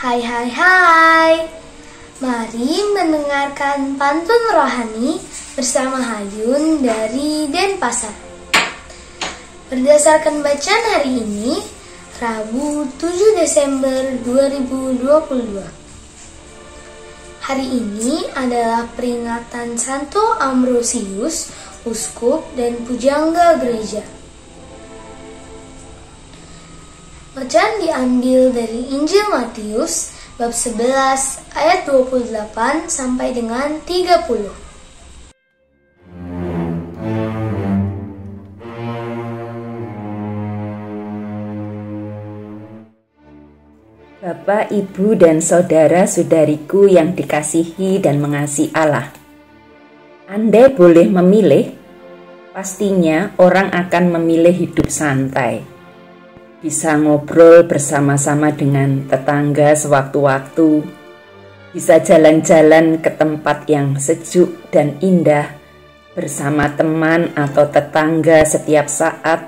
Hai hai hai. Mari mendengarkan pantun rohani bersama Hayun dari Denpasar. Berdasarkan bacaan hari ini, Rabu 7 Desember 2022. Hari ini adalah peringatan Santo Ambrosius, uskup dan pujangga gereja. Bacaan diambil dari Injil Matius bab 11 ayat 28 sampai dengan 30. Bapak, Ibu, dan saudara-saudariku yang dikasihi dan mengasihi Allah. Andai boleh memilih, pastinya orang akan memilih hidup santai. Bisa ngobrol bersama-sama dengan tetangga sewaktu-waktu, bisa jalan-jalan ke tempat yang sejuk dan indah bersama teman atau tetangga setiap saat.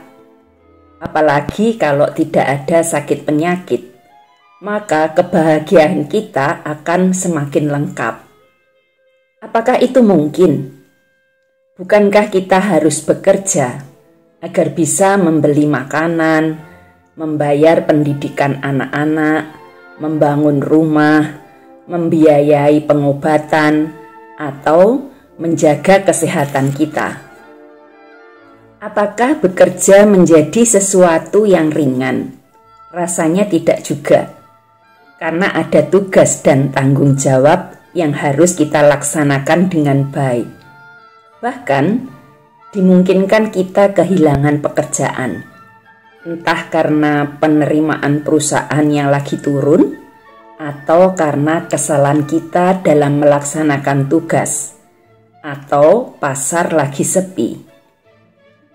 Apalagi kalau tidak ada sakit penyakit, maka kebahagiaan kita akan semakin lengkap. Apakah itu mungkin? Bukankah kita harus bekerja agar bisa membeli makanan, membayar pendidikan anak-anak, membangun rumah, membiayai pengobatan, atau menjaga kesehatan kita? Apakah bekerja menjadi sesuatu yang ringan? Rasanya tidak juga, karena ada tugas dan tanggung jawab yang harus kita laksanakan dengan baik. Bahkan, dimungkinkan kita kehilangan pekerjaan, entah karena penerimaan perusahaan yang lagi turun, atau karena kesalahan kita dalam melaksanakan tugas, atau pasar lagi sepi.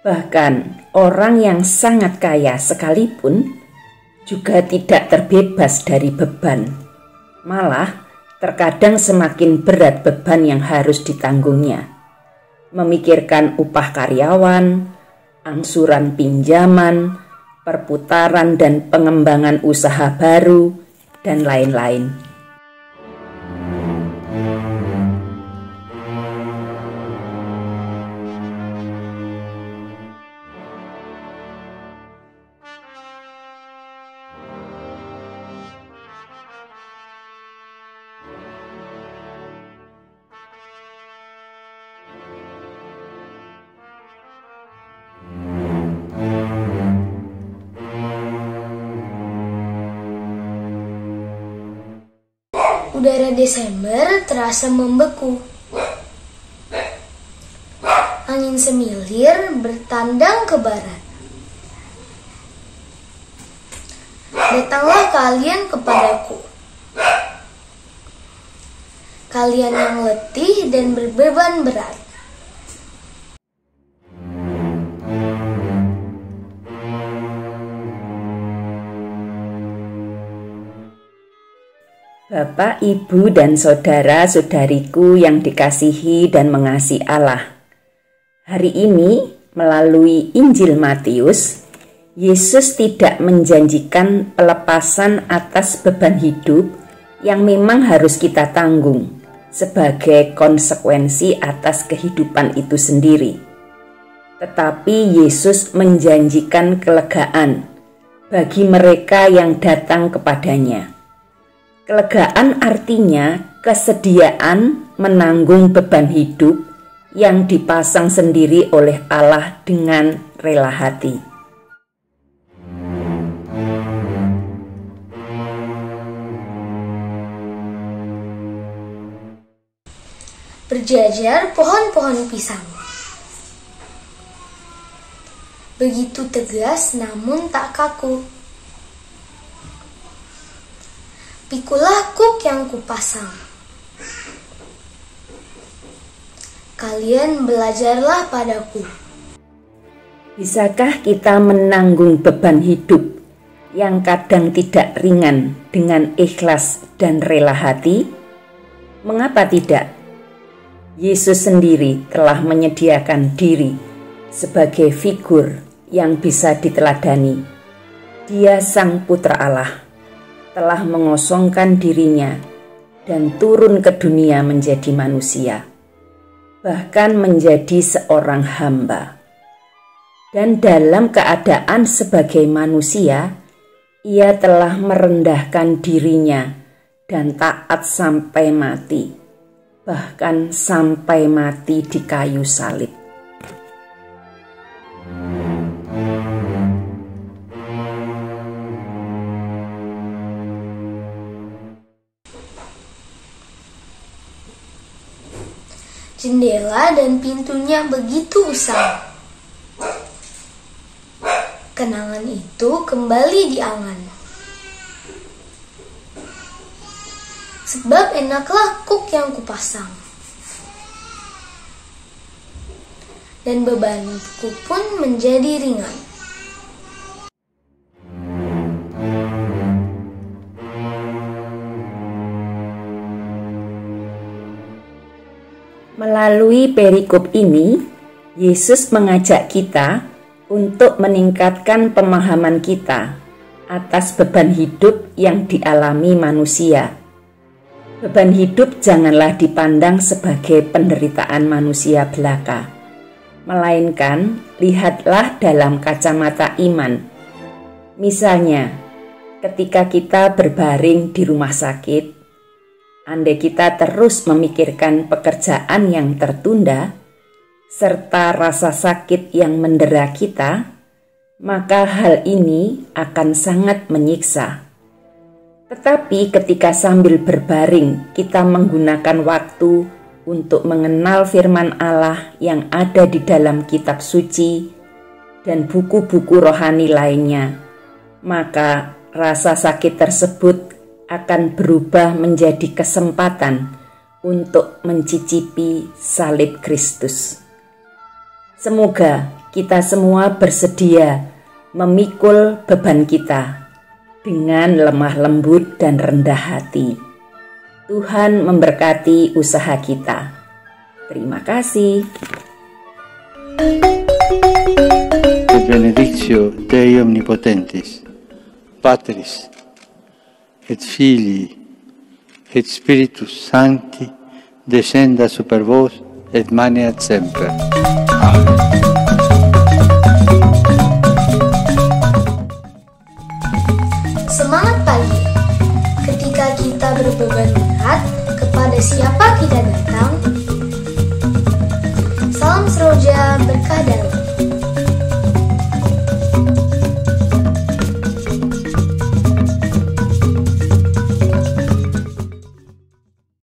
Bahkan orang yang sangat kaya sekalipun juga tidak terbebas dari beban. Malah terkadang semakin berat beban yang harus ditanggungnya. Memikirkan upah karyawan, angsuran pinjaman, perputaran dan pengembangan usaha baru, dan lain-lain. Udara Desember terasa membeku. Angin semilir bertandang ke barat. Datanglah kalian kepadaku, kalian yang letih dan berbeban berat. Bapak, Ibu, dan saudara-saudariku yang dikasihi dan mengasihi Allah. Hari ini, melalui Injil Matius, Yesus tidak menjanjikan pelepasan atas beban hidup yang memang harus kita tanggung sebagai konsekuensi atas kehidupan itu sendiri. Tetapi Yesus menjanjikan kelegaan bagi mereka yang datang kepadanya. Kelegaan artinya kesediaan menanggung beban hidup yang dipasang sendiri oleh Allah dengan rela hati. Berjajar pohon-pohon pisang. Begitu tegas namun tak kaku. Pikulah kuk yang kupasang. Kalian belajarlah padaku. Bisakah kita menanggung beban hidup yang kadang tidak ringan dengan ikhlas dan rela hati? Mengapa tidak? Yesus sendiri telah menyediakan diri sebagai figur yang bisa diteladani. Dia Sang Putra Allah. telah mengosongkan dirinya dan turun ke dunia menjadi manusia, bahkan menjadi seorang hamba. Dan dalam keadaan sebagai manusia, ia telah merendahkan dirinya dan taat sampai mati, bahkan sampai mati di kayu salib. Jendela dan pintunya begitu besar. Kenangan itu kembali diangan. Sebab enaklah kuk yang kupasang, dan bebanku pun menjadi ringan. Melalui perikop ini, Yesus mengajak kita untuk meningkatkan pemahaman kita atas beban hidup yang dialami manusia. Beban hidup janganlah dipandang sebagai penderitaan manusia belaka, melainkan lihatlah dalam kacamata iman. Misalnya, ketika kita berbaring di rumah sakit, andai kita terus memikirkan pekerjaan yang tertunda, serta rasa sakit yang mendera kita, maka hal ini akan sangat menyiksa. Tetapi ketika sambil berbaring kita menggunakan waktu untuk mengenal firman Allah yang ada di dalam kitab suci dan buku-buku rohani lainnya, maka rasa sakit tersebut akan berubah menjadi kesempatan untuk mencicipi salib Kristus. Semoga kita semua bersedia memikul beban kita dengan lemah lembut dan rendah hati. Tuhan memberkati usaha kita. Terima kasih. Benedictio Dei Omnipotentis, Patris et Filii et Spiritus Sancti descenda super vos et maneat semper. Amen. Semangat pagi. Ketika kita berbeban berat, kepada siapa kita datang? Salam Seroja berkah dalam